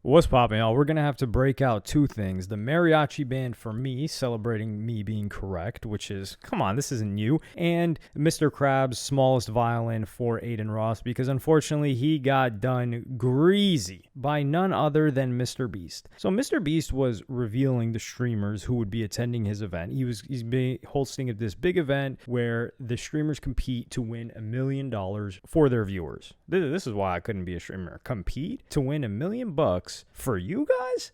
What's popping, y'all? We're going to have to break out two things. The mariachi band for me, celebrating me being correct, which is, come on, this isn't you. And Mr. Krabs' smallest violin for Adin Ross, because unfortunately he got done greasy by none other than Mr. Beast. So Mr. Beast was revealing the streamers who would be attending his event. He's hosting this big event where the streamers compete to win $1 million for their viewers. This is why I couldn't be a streamer. Compete to win $1 million for you guys?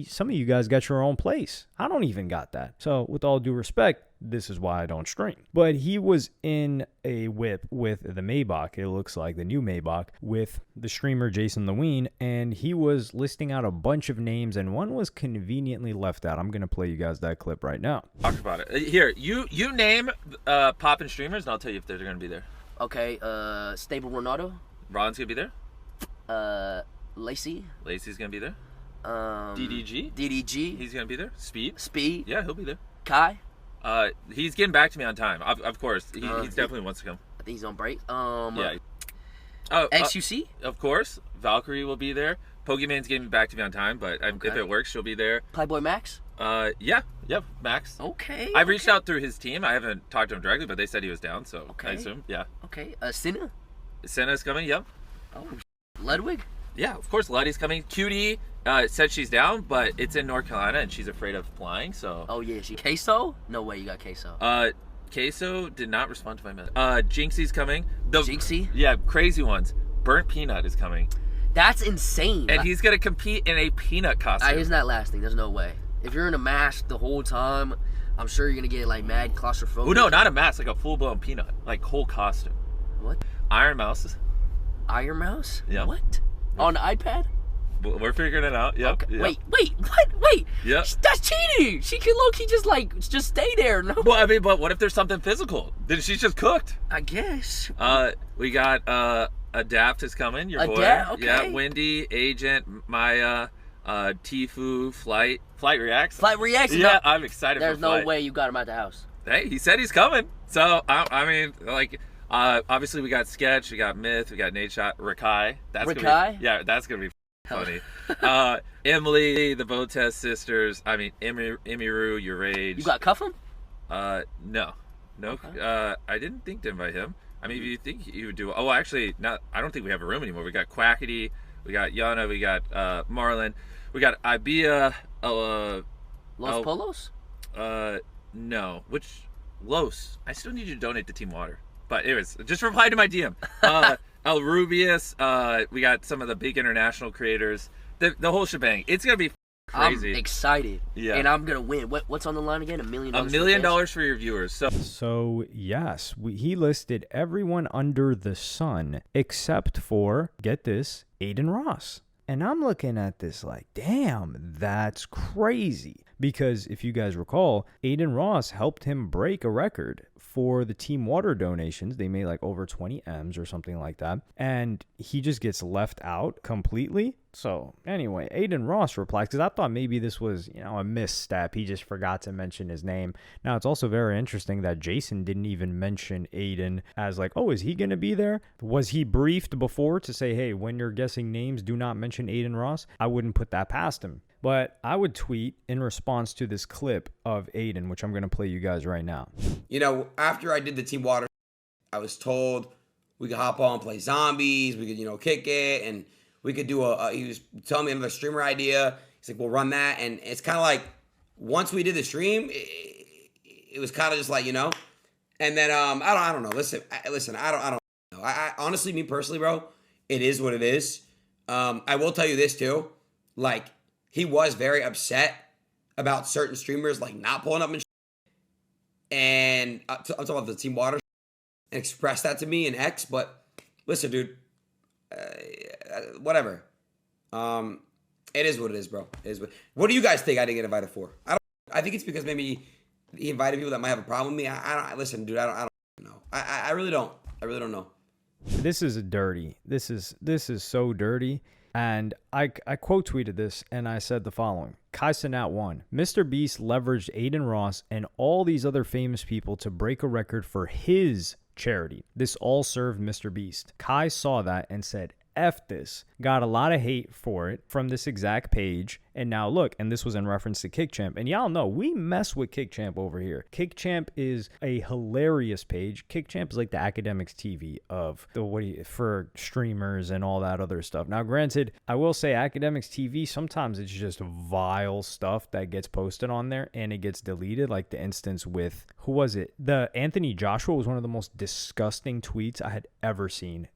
Some of you guys got your own place. I don't even got that. So with all due respect, this is why I don't stream. But he was in a whip with the Maybach, it looks like, the new Maybach, with the streamer Jason Lewine, and he was listing out a bunch of names, and one was conveniently left out. I'm going to play you guys that clip right now. Talk about it. Here, you name poppin' streamers, and I'll tell you if they're going to be there. Okay, Stable Ronaldo. Ron's going to be there. Lacey's going to be there. DDG. He's going to be there. Speed. Yeah, he'll be there. Kai. He's getting back to me on time. Of course, he definitely wants to come. I think he's on break. Yeah. XUC. Of course, Valkyrie will be there. Pokemon's getting back to me on time, but if it works, she'll be there. Playboy Max. Yeah, Max. Okay. I reached out through his team. I haven't talked to him directly, but they said he was down, so I assume, yeah. Okay. Senna. Senna's coming. Yep. Oh, Ludwig. Yeah, of course, Luddy's coming. Cutie said she's down, but it's in North Carolina and she's afraid of flying, so. Oh yeah, she Queso? No way, you got Queso. Queso did not respond to my message. Jinxie's coming. Jinxie? Yeah, crazy ones. Burnt Peanut is coming. That's insane. And he's gonna compete in a peanut costume. He's not lasting. There's no way. If you're in a mask the whole time, I'm sure you're gonna get like mad claustrophobia. Oh no, not a mask, like a full blown peanut, like whole costume. What? Iron Mouse. Iron Mouse? Yeah. What? On the iPad? We're figuring it out. Yep. Okay. Yep. Wait, what? Wait. Yep. That's cheating. She can low-key just stay there. No. Well, I mean, but what if there's something physical? Then she's just cooked. I guess. We got Adapt is coming. Your boy. Okay. Yeah. Wendy, Agent, Maya, Tifu, Flight Reacts. Flight Reacts. Yeah, No. I'm excited. There's for no Flight. way you got him at the house. Hey, he said he's coming. So I mean, like. Obviously, we got Sketch, we got Myth, we got Nate Shot, Rakai. Rakai? That's gonna be funny. Emily, the Votes sisters. I mean, Emiru, Your Rage. You got Cuff him? No. Okay. I didn't think to invite him. I mean, if you think he would do. Oh, actually, not. I don't think we have a room anymore. We got Quackity, we got Yana, we got Marlon, we got Ibia. Los Polos? No. Which Los? I still need you to donate to Team Water. But anyways, just reply to my DM. El Rubius, we got some of the big international creators. The whole shebang. It's going to be crazy. I'm excited. Yeah. And I'm going to win. What's on the line again? $1 million? $1 million for your viewers. So yes, he listed everyone under the sun except for, get this, Adin Ross. And I'm looking at this like, damn, that's crazy. Because if you guys recall, Adin Ross helped him break a record for the Team Water donations. They made like over 20 M's or something like that. And he just gets left out completely. So anyway, Adin Ross replies, because I thought maybe this was, a misstep. He just forgot to mention his name. Now, it's also very interesting that Jason didn't even mention Adin as like, oh, is he going to be there? Was he briefed before to say, hey, when you're guessing names, do not mention Adin Ross? I wouldn't put that past him. But I would tweet in response to this clip of Adin, which I'm going to play you guys right now. After I did the Team Water, I was told we could hop on and play zombies. We could, kick it. And we could do he was telling me another streamer idea. He's like, we'll run that. And it's kind of like, once we did the stream, it was kind of just like, And then, I don't know. Listen, I don't know. I honestly, me personally, bro, it is what it is. I will tell you this too. Like, he was very upset about certain streamers like not pulling up and I'm talking about the Team Water and expressed that to me in X. But listen, dude, whatever. It is what it is, bro. It is what do you guys think I didn't get invited for? I think it's because maybe he invited people that might have a problem with me. I don't listen, dude. I don't know. I really don't. I really don't know. This is dirty. This is so dirty. And I quote tweeted this and I said the following. Cenat 1. Mr. Beast leveraged Adin Ross and all these other famous people to break a record for his charity. This all served Mr. Beast. Kai saw that and said, F this. Got a lot of hate for it from this exact page. And now look, and this was in reference to KickChamp. And y'all know we mess with KickChamp over here. KickChamp is a hilarious page. KickChamp is like the academics TV of the for streamers and all that other stuff. Now, granted, I will say academics TV, sometimes it's just vile stuff that gets posted on there and it gets deleted. Like the instance with, who was it? The Anthony Joshua was one of the most disgusting tweets I had ever seen.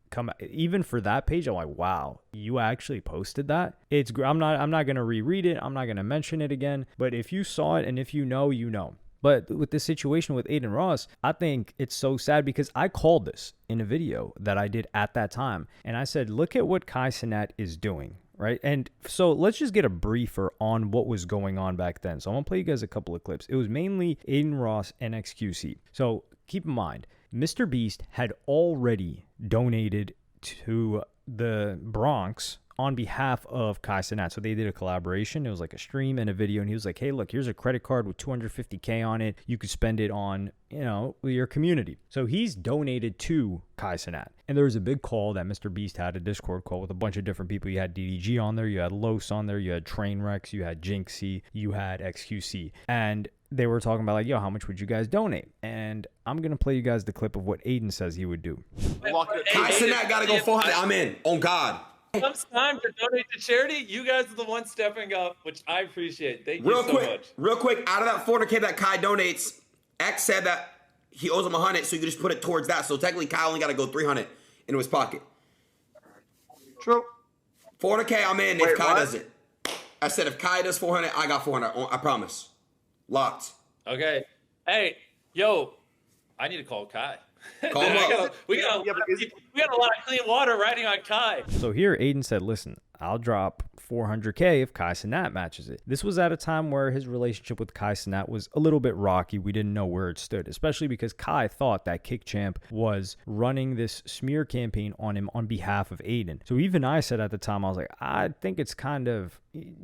Even for that page, I'm like, wow, you actually posted that? I'm not gonna reread it. I'm not gonna mention it again. But if you saw it and if you know, you know. But with this situation with Adin Ross, I think it's so sad because I called this in a video that I did at that time. And I said, look at what Cenat is doing, right? And so let's just get a briefer on what was going on back then. So I'm going to play you guys a couple of clips. It was mainly Adin Ross and XQC. So keep in mind, Mr. Beast had already donated to the Bronx on behalf of Cenat. So they did a collaboration. It was like a stream and a video. And he was like, hey, look, here's a credit card with $250K on it. You could spend it on, your community. So he's donated to Cenat. And there was a big call that Mr. Beast had, a Discord call with a bunch of different people. You had DDG on there. You had Los on there. You had Trainwrecks. You had Jinxie. You had XQC. And they were talking about like, yo, how much would you guys donate? And I'm going to play you guys the clip of what Adin says he would do. Cenat got to go 400. I'm in. On God. Comes time to donate to charity, you guys are the ones stepping up, which I appreciate. Thank you so much. Real quick, out of that 400K that Kai donates, X said that he owes him 100, so you can just put it towards that. So technically, Kai only got to go 300 into his pocket. True. 400K, I'm in. If Kai does it, I said if Kai does 400, I got 400. I promise. Locked. Okay. Hey, yo, I need to call Kai. Call him up. We got a lot of clean water riding on Kai. So here Adin said, listen, I'll drop 400K if Cenat matches it. This was at a time where his relationship with Cenat was a little bit rocky. We didn't know where it stood, especially because Kai thought that KickChamp was running this smear campaign on him on behalf of Adin. So even I said at the time, I was like, I think it's kind of,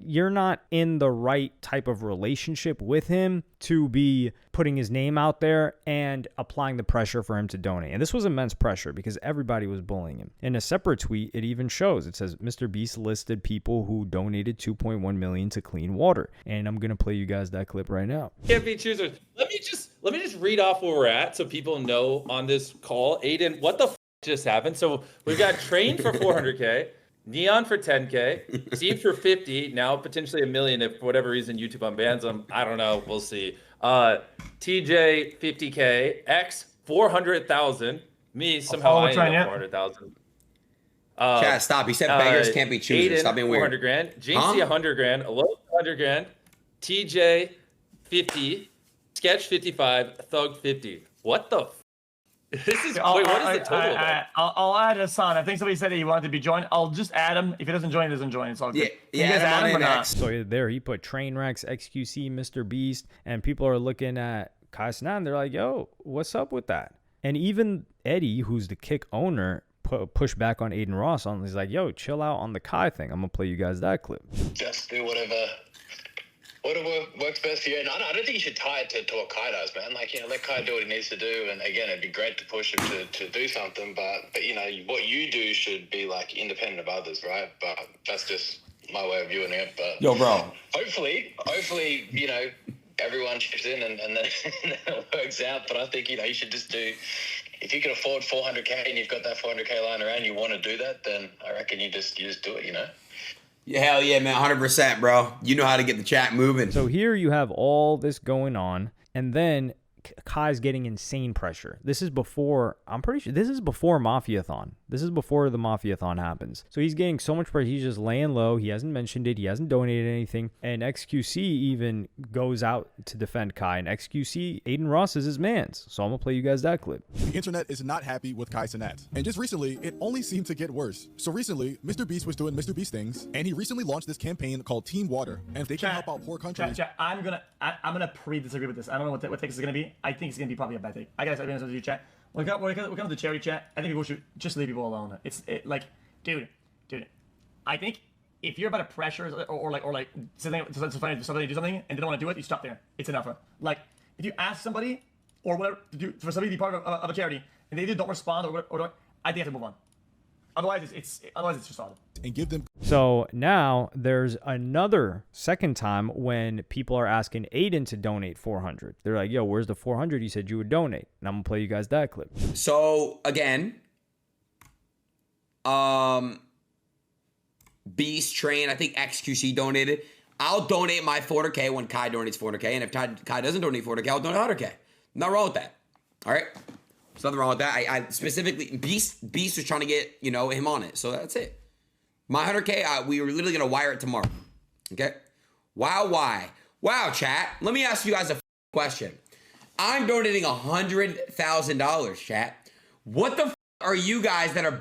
you're not in the right type of relationship with him to be putting his name out there and applying the pressure for him to donate. And this was immense pressure because everybody was bullying him. In a separate tweet, it even shows, it says Mr. Beast listed people who donated 2.1 million to clean water. And I'm going to play you guys that clip right now. Can't be choosers. Let me just read off where we're at so people know on this call. Adin, what the just happened? So we've got Train for 400K. Neon for 10K, Steve for 50, now potentially $1 million if for whatever reason YouTube unbans them. I don't know, we'll see. TJ 50K, X 400,000, me somehow I ended up 400,000. Chat, stop. He said beggars can't be choosers. Adin, Stop being weird. 400 grand, Jinxie 100 grand, Alo 100 grand, TJ 50, Sketch 55, Thug 50. What the This is what is the total? I'll add Hassan. I think somebody said that he wanted to be joined. I'll just add him. If he doesn't join, he doesn't join. It's all good. Yeah, you guys add him or not? So there he put Trainwrecks, XQC, Mr. Beast, and people are looking at Cenat and they're like, yo, what's up with that? And even Eddie, who's the Kick owner, pushed back on Adin Ross on. He's like, yo, chill out on the Kai thing. I'm gonna play you guys that clip. Just do whatever works best for you. And I don't think you should tie it to what Kai does, man. Like, let Kai do what he needs to do. And again, it'd be great to push him to do something, but what you do should be like independent of others, right? But that's just my way of viewing it. But yo, bro, hopefully, everyone chips in and then it works out. But I think, you should just do, if you can afford 400K and you've got that 400K lying around, you want to do that, then I reckon you just do it, Yeah, hell yeah, man. 100%, bro. You know how to get the chat moving. So here you have all this going on, and then Kai's getting insane pressure. This is before, I'm pretty sure, this is before Mafiathon. This is before the Mafiathon happens. So he's getting so much pressure. He's just laying low. He hasn't mentioned it. He hasn't donated anything. And XQC even goes out to defend Kai. And XQC, Adin Ross is his man's. So I'm going to play you guys that clip. The internet is not happy with Cenat. And just recently, it only seemed to get worse. So recently, Mr. Beast was doing Mr. Beast things. And he recently launched this campaign called Team Water. And if they can help out poor countries. I'm gonna pre-disagree with this. I don't know what take this is gonna be. I think it's gonna be probably a bad take. I gotta say, to you, chat. When it comes to the charity chat, I think people should just leave people alone. Dude. I think if you're about to pressure or something to do something and they don't want to do it, you stop there. It's enough. Like if you ask somebody or whatever to do for somebody to be part of a charity and they either don't respond or I think you have to move on. Otherwise, it's just odd. and give them So now there's another second time when people are asking Adin to donate 400. They're like, yo, where's the 400 you said you would donate? And I'm going to play you guys that clip. So again, Beast Train, I think XQC donated. I'll donate my 400K when Kai donates 400K, and if Kai doesn't donate 400K, I'll donate 100K. Not wrong with that. All right, there's nothing wrong with that. I specifically Beast was trying to get him on it, so that's it. My 100K, we were literally gonna wire it tomorrow. Okay. Wow, chat. Let me ask you guys a question. I'm donating $100,000, chat. What the are you guys that are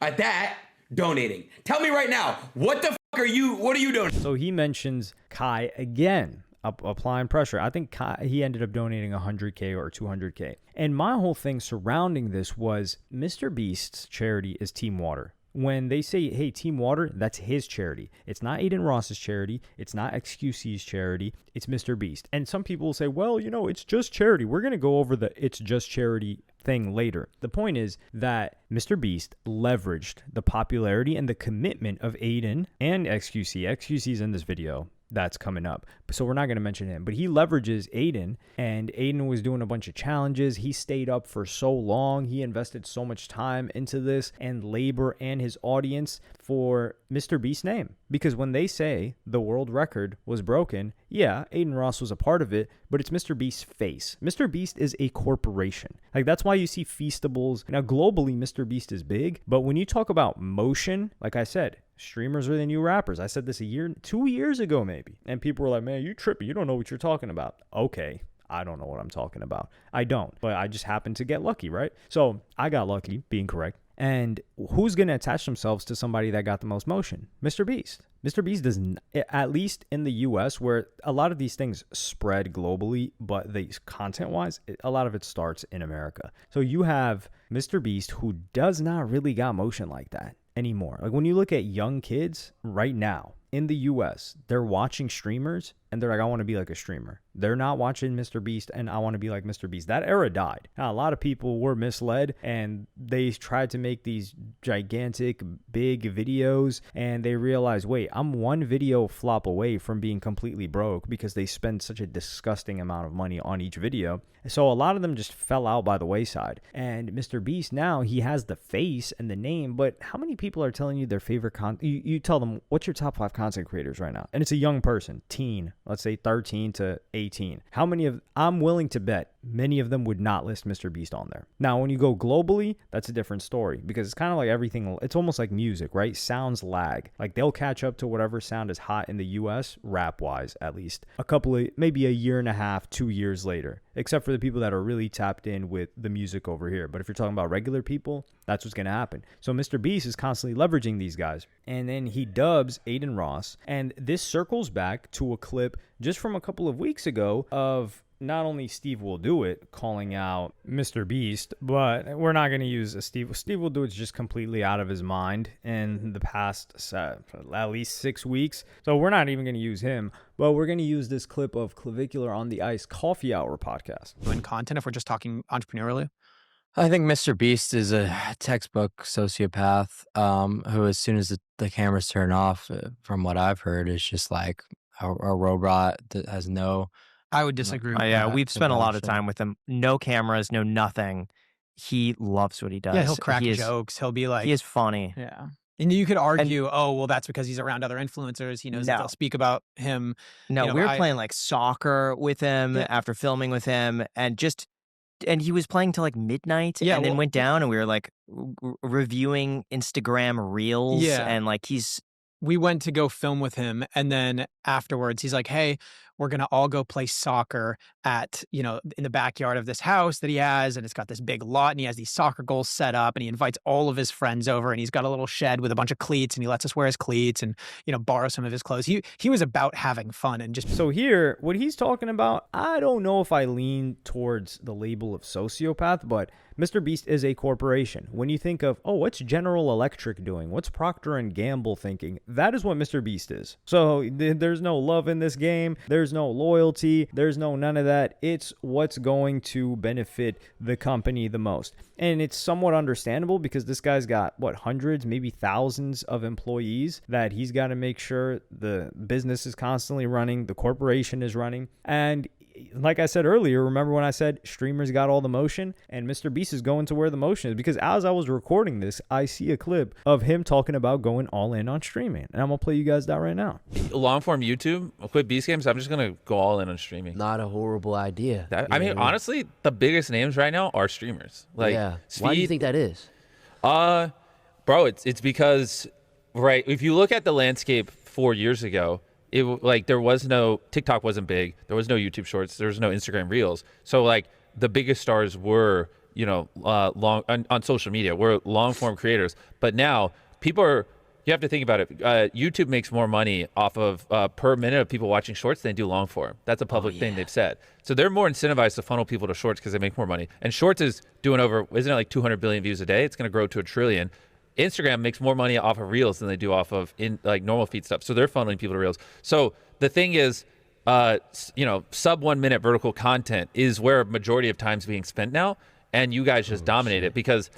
at that donating? Tell me right now. What the are you? What are you doing? So he mentions Kai again, applying pressure. I think he ended up donating 100K or 200K. And my whole thing surrounding this was Mr. Beast's charity is Team Water. When they say, hey, Team Water, that's his charity. It's not Adin Ross's charity. It's not XQC's charity. It's Mr. Beast. And some people will say, well, it's just charity. We're going to go over the it's just charity thing later. The point is that Mr. Beast leveraged the popularity and the commitment of Adin and XQC. XQC's in this video that's coming up, so we're not going to mention him, but he leverages Adin, and Adin was doing a bunch of challenges. He stayed up for so long. He invested so much time into this and labor and his audience for Mr. Beast's name, because when they say the world record was broken, yeah, Adin Ross was a part of it, but it's Mr. Beast's face. Mr. Beast is a corporation. Like, that's why you see Feastables. Now, globally, Mr. Beast is big, but when you talk about motion, like I said, streamers are the new rappers. I said this 2 years ago maybe, and people were like, man, you tripping. You don't know what you're talking about. Okay, I don't know what I'm talking about. I don't, but I just happened to get lucky, right? So I got lucky being correct. And who's going to attach themselves to somebody that got the most motion? Mr. Beast. Mr. Beast does not, at least in the US, where a lot of these things spread globally, but the content-wise, a lot of it starts in America. So you have Mr. Beast, who does not really got motion like that anymore. Like, when you look at young kids right now in the US, they're watching streamers and they're like, I want to be like a streamer. They're not watching Mr. Beast and I want to be like Mr. Beast. That era died. Now, a lot of people were misled and they tried to make these gigantic, big videos, and they realized, wait, I'm one video flop away from being completely broke because they spend such a disgusting amount of money on each video. So a lot of them just fell out by the wayside. And Mr. Beast now, he has the face and the name, but how many people are telling you their favorite you tell them, what's your top 5 content creators right now? And it's a young person, teen, let's say 13 to 18. How many of, I'm willing to bet many of them would not list Mr. Beast on there. Now, when you go globally, that's a different story, because it's kind of like everything. It's almost like music, right? Sounds lag. Like, they'll catch up to whatever sound is hot in the US, rap wise, at least maybe a year and a half, 2 years later, except for the people that are really tapped in with the music over here. But if you're talking about regular people, that's what's going to happen. So Mr. Beast is constantly leveraging these guys, and then he dubs Adin Ross. And this circles back to a clip just from a couple of weeks ago of not only Steve Will Do It calling out Mr. Beast, but we're not going to use a Steve Will Do It's just completely out of his mind in the past at least 6 weeks. So we're not even going to use him, but we're going to use this clip of Clavicular on the Ice Coffee Hour podcast. In content, if we're just talking entrepreneurially? I think Mr. Beast is a textbook sociopath who, as soon as the cameras turn off, from what I've heard, is just like a robot that has no... I would disagree with yeah, that. we've spent a lot of time with him. No cameras, no nothing. He loves what he does. Yeah, he'll crack jokes. He'll be like... He is funny. Yeah. And you could argue, oh, well, that's because he's around other influencers. He knows that they'll speak about him. No, we were playing like soccer with him after filming with him, and he was playing till like midnight, and then went down, and we were like reviewing Instagram reels, and like we went to go film with him, and then afterwards he's like, hey, we're going to all go play soccer at, in the backyard of this house that he has, and it's got this big lot, and he has these soccer goals set up, and he invites all of his friends over, and he's got a little shed with a bunch of cleats, and he lets us wear his cleats and, borrow some of his clothes. He was about having fun and just... So here, what he's talking about, I don't know if I lean towards the label of sociopath, but Mr. Beast is a corporation. When you think of, what's General Electric doing? What's Procter & Gamble thinking? That is what Mr. Beast is. So there's no love in this game. There's There's no loyalty. There's no none of that. It's what's going to benefit the company the most. And it's somewhat understandable because this guy's got, hundreds, maybe thousands of employees that he's got to make sure the business is constantly running, the corporation is running. And like I said earlier, remember when I said streamers got all the motion, and Mr. Beast is going to where the motion is, because as I was recording this, I see a clip of him talking about going all in on streaming, and I'm gonna play you guys that right now. Long form YouTube, I'll quit Beast Games. I'm just gonna go all in on streaming. Not a horrible idea. I mean, honestly, the biggest names right now are streamers. Like, yeah. Speed, Why do you think that is? Bro, it's because, right, if you look at the landscape 4 years ago, there was no TikTok, wasn't big. There was no YouTube Shorts. There was no Instagram Reels. So like the biggest stars were, long on social media, were long form creators. But now you have to think about it. YouTube makes more money off of per minute of people watching Shorts than they do long form. That's a public thing they've said. So they're more incentivized to funnel people to Shorts because they make more money. And Shorts is doing isn't it like 200 billion views a day? It's going to grow to 1 trillion. Instagram makes more money off of Reels than they do off of normal feed stuff. So they're funneling people to Reels. So the thing is, sub 1 minute vertical content is where majority of time's being spent now. And you guys just dominate it because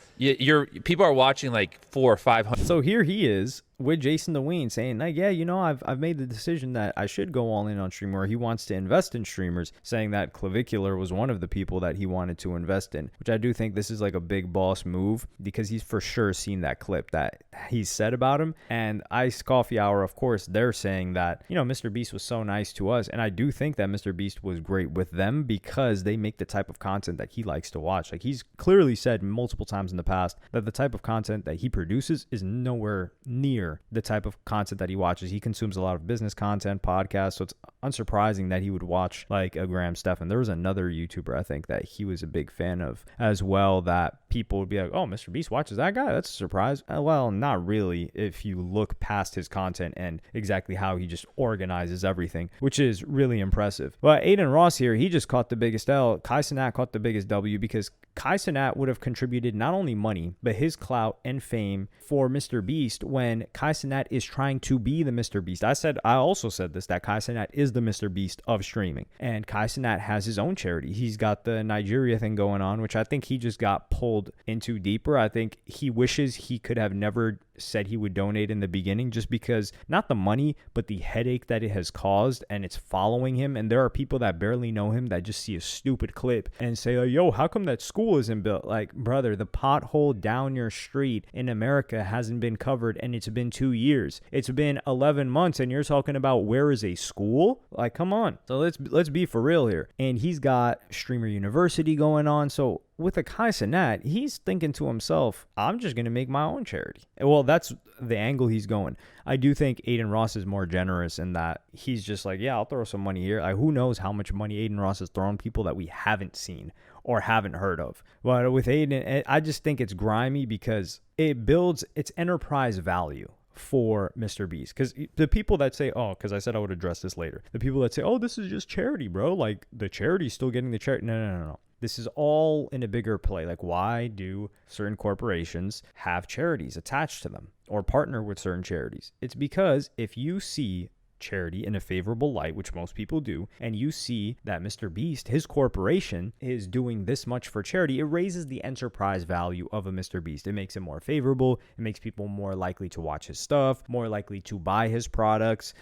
people are watching like 400 or 500. So here he is with Jason DeWeen saying, I've made the decision that I should go all in on streaming, or he wants to invest in streamers, saying that Clavicular was one of the people that he wanted to invest in, which I do think this is like a big boss move because he's for sure seen that clip that he said about him. And Ice Coffee Hour, of course, they're saying that, Mr. Beast was so nice to us. And I do think that Mr. Beast was great with them because they make the type of content that he likes to watch. Like he's clearly said multiple times in the past that the type of content that he produces is nowhere near the type of content that he watches. He consumes a lot of business content, podcasts, so it's unsurprising that he would watch like a Graham Stephan. There was another YouTuber I think that he was a big fan of as well, that people would be like, oh, Mr. Beast watches that guy? That's a surprise. Well, not really if you look past his content and exactly how he just organizes everything, which is really impressive. But Adin Ross here, he just caught the biggest L. Kai Cenat caught the biggest W because Kai Cenat would have contributed not only money, but his clout and fame for Mr. Beast when Kai Cenat is trying to be the Mr. Beast. I also said this, that Kai Cenat is the Mr. Beast of streaming. And Kai Cenat has his own charity. He's got the Nigeria thing going on, which I think he just got pulled into deeper. I think he wishes he could have never said he would donate in the beginning, just because not the money, but the headache that it has caused, and it's following him. And there are people that barely know him that just see a stupid clip and say, yo, how come that school isn't built? Like, brother, the pothole down your street in America hasn't been covered, and it's been 2 years. It's been 11 months, and you're talking about where is a school? Like, come on. So let's be for real here. And he's got Streamer University going on. So with a Kai Cenat, he's thinking to himself, I'm just going to make my own charity. Well, that's the angle he's going. I do think Adin Ross is more generous in that he's just like, yeah, I'll throw some money here. Like, who knows how much money Adin Ross has thrown people that we haven't seen or haven't heard of. But with Adin, I just think it's grimy because it builds its enterprise value for Mr. Beast. Because the people that say, because I said I would address this later, the people that say, this is just charity, bro, like the charity's still getting the charity. No. This is all in a bigger play. Like, why do certain corporations have charities attached to them or partner with certain charities? It's because if you see charity in a favorable light, which most people do, and you see that Mr. Beast, his corporation, is doing this much for charity, it raises the enterprise value of a Mr. Beast. It makes it more favorable. It makes people more likely to watch his stuff, more likely to buy his products.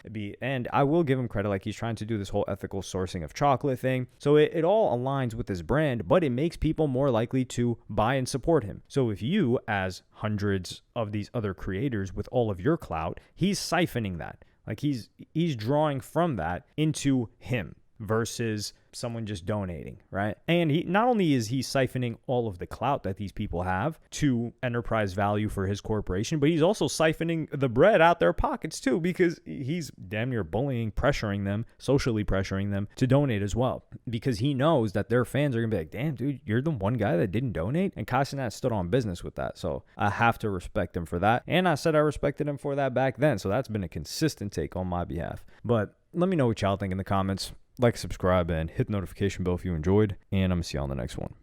And I will give him credit, like he's trying to do this whole ethical sourcing of chocolate thing. So it all aligns with his brand, but it makes people more likely to buy and support him. So if you, as hundreds of these other creators with all of your clout, he's siphoning that. Like he's drawing from that into him versus someone just donating, right? And he not only is he siphoning all of the clout that these people have to enterprise value for his corporation, but he's also siphoning the bread out their pockets too, because he's damn near bullying, pressuring them, socially pressuring them to donate as well, because he knows that their fans are gonna be like, damn, dude, you're the one guy that didn't donate. And Kai Cenat stood on business with that, so I have to respect him for that. And I said I respected him for that back then, so that's been a consistent take on my behalf. But let me know what y'all think in the comments. Like, subscribe, and hit the notification bell if you enjoyed, and I'm gonna see you on the next one.